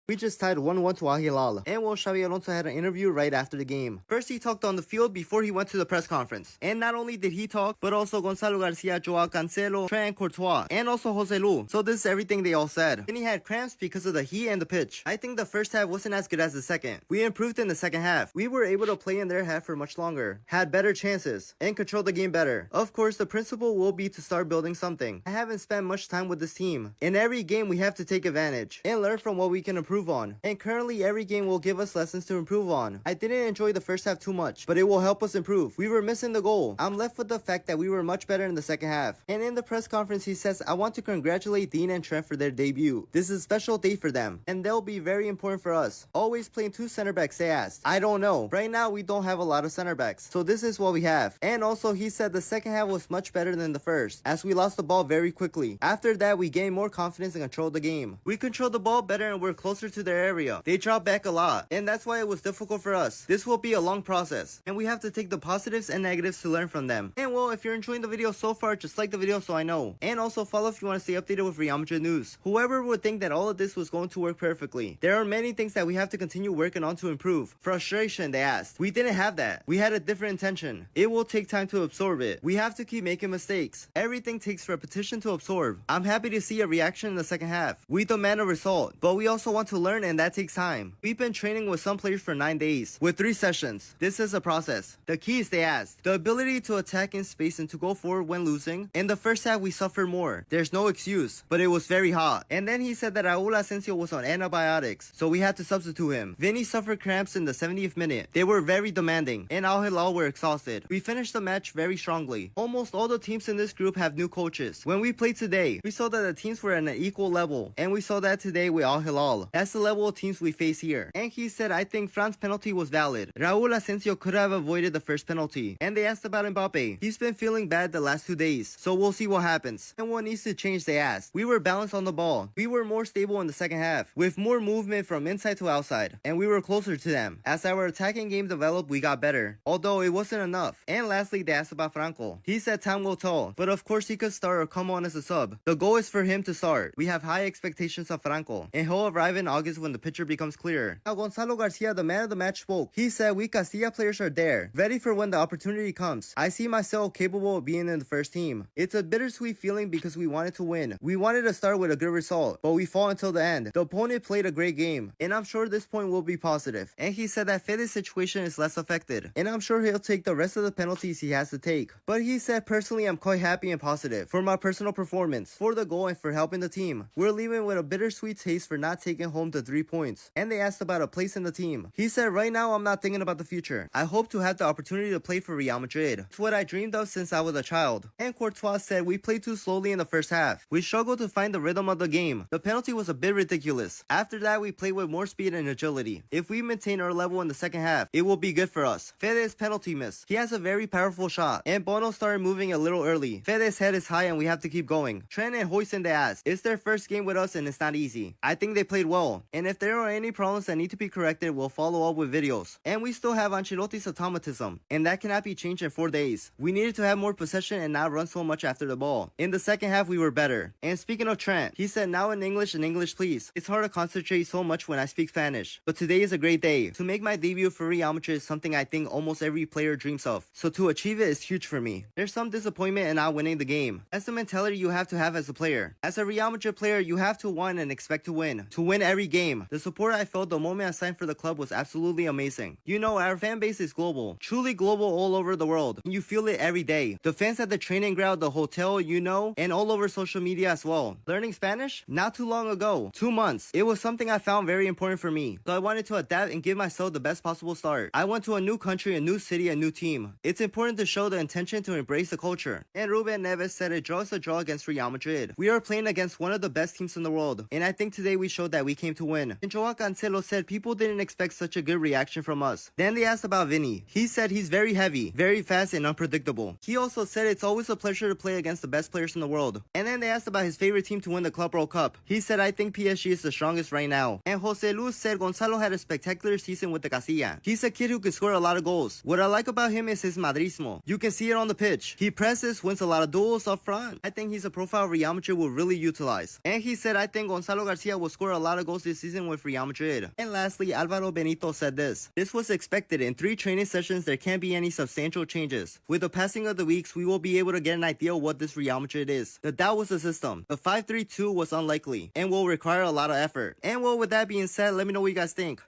We just tied 1-1 to Al Hilal, and Xabi Alonso had an interview right after the game. First he talked on the field before he went to the press conference. And not only did he talk, but also Gonzalo Garcia, Joao Cancelo, Trent, Courtois, and also Jose Lu. So this is everything they all said. Then he had cramps because of the heat and the pitch. I think the first half wasn't as good as the second. We improved in the second half. We were able to play in their half for much longer, had better chances, and control the game better. Of course, the principle will be to start building something. I haven't spent much time with this team. In every game, we have to take advantage and learn from what we can improve on. And currently, every game will give us lessons to improve on. I didn't enjoy the first half too much, but it will help us improve. We were missing the goal. I'm left with the fact that we were much better in the second half. And in the press conference, he says, I want to congratulate Dean and Trent for their debut. This is a special day for them, and they'll be very important for us. Always playing two center backs, they asked. I don't know. Right now, we don't have a lot of center backs, so this is what we have. And also, he said the second half was much better than the first, as we lost the ball very quickly. After that, we gained more confidence and controlled the game. We controlled the ball better and we're closer to their area. They dropped back a lot, and that's why it was difficult for us. This will be a long process, and we have to take the positives and negatives to learn from them. And well, if you're enjoying the video so far, just like the video so I know. And also follow if you want to stay updated with Real Madrid news. Whoever would think that all of this was going to work perfectly. There are many things that we have to continue working on to improve. Frustration, they asked. We didn't have that. We had a different intention. It will take time to absorb it. We have to keep making mistakes. Everything takes repetition to absorb. I'm happy to see a reaction in the second half. We demand a result, but we also want to learn, and that takes time. We've been training with some players for 9 days, with 3 sessions. This is a process. The keys, they asked. The ability to attack in space and to go forward when losing. In the first half, we suffered more. There's no excuse, but it was very hot. And then he said that Raul Asensio was on antibiotics, so we had to substitute him. Vinny suffered cramps in the 70th minute. They were very demanding, and Al Hilal were exhausted. We finished the match very strongly. Almost all the teams in this group have new coaches. When we played today, we saw that the teams were at an equal level, and we saw that today with Al Hilal. That's the level of teams we face here. And he said, I think France's penalty was valid. Raul Asensio could have avoided the first penalty. And they asked about Mbappe. He's been feeling bad the last 2 days, so we'll see what happens. And what needs to change, they asked. We were balanced on the ball. We were more stable in the second half, with more movement from inside to outside, and we were closer to them. As our attacking game developed, we got better, although it wasn't enough. And lastly, they asked about Franco. He said time will tell, but of course he could start or come on as a sub. The goal is for him to start. We have high expectations of Franco, and he'll arrive in August when the picture becomes clear. Now Gonzalo Garcia, the man of the match, spoke. He said, we Castilla players are there, ready for when the opportunity comes. I see myself capable of being in the first team. It's a bittersweet feeling because we wanted to win. We wanted to start with a good result, but we fought until the end. The opponent played a great game, and I'm sure this point will be positive. And he said that Fede's situation is less affected, and I'm sure he'll take the rest of the penalties he has to take. But he said, personally, I'm quite happy and positive for my personal performance, for the goal, and for helping the team. We're leaving with a bittersweet taste for not taking home the 3 points. And they asked about a place in the team. He said, right now, I'm not thinking about the future. I hope to have the opportunity to play for Real Madrid. It's what I dreamed of since I was a child. And Courtois said, we played too slowly in the first half. We struggled to find the rhythm of the game. The penalty was a bit ridiculous. After that, we played with more speed and agility. If we maintain our level in the second half, it will be good for us. Fede's penalty miss. He has a very powerful shot, and Bono started moving a little early. Fede's head is high and we have to keep going. Trent and Hoyson, they asked. It's their first game with us and it's not easy. I think they played well, and if there are any problems that need to be corrected, we'll follow up with videos. And we still have Ancelotti's automatism, and that cannot be changed in 4 days. We needed to have more possession and not run so much after the ball. In the second half, we were better. And speaking of Trent, he said, now in English please. It's hard to concentrate so much when I speak Spanish, but today is a great day. To make my debut for Real Madrid is something I think almost every player dreams of, so to achieve it is huge for me. There's some disappointment in not winning the game. That's the mentality you have to have as a player. As a Real Madrid player, you have to want and expect to win every game. The support I felt the moment I signed for the club was absolutely amazing. You know, our fan base is global, truly global all over the world, and you feel it every day. The fans at the training ground, the hotel, you know, and all over social media as well. Learning Spanish? Not too long ago, 2 months. It was something I found very important for me, so I wanted to adapt and give myself the best possible start. I went to a new country, a new city, a new team. It's important to show the intention to embrace the culture. And Ruben Neves said a draw is a draw against Real Madrid. We are playing against one of the best teams in the world, and I think today we showed that we came to win. And Joao Cancelo said people didn't expect such a good reaction from us. Then they asked about Vinny. He said he's very heavy, very fast, and unpredictable. He also said it's always a pleasure to play against the best players in the world. And then they asked about his favorite team to win the Club World Cup. He said, I think PSG is the strongest right now. And Jose Luis said Gonzalo had a spectacular season with the Castilla. He's a kid who could score a lot of goals. What I like about him is his madrismo. You can see it on the pitch. He presses, wins a lot of duels up front. I think he's a profile Real Madrid will really utilize. And he said, I think Gonzalo Garcia will score a lot of goals goals this season with Real Madrid. And lastly, Alvaro Benito said this: "This was expected. In 3 training sessions, there can't be any substantial changes. With the passing of the weeks, we will be able to get an idea of what this Real Madrid is. The doubt was the system. The 5-3-2 was unlikely and will require a lot of effort." And well, with that being said, let me know what you guys think.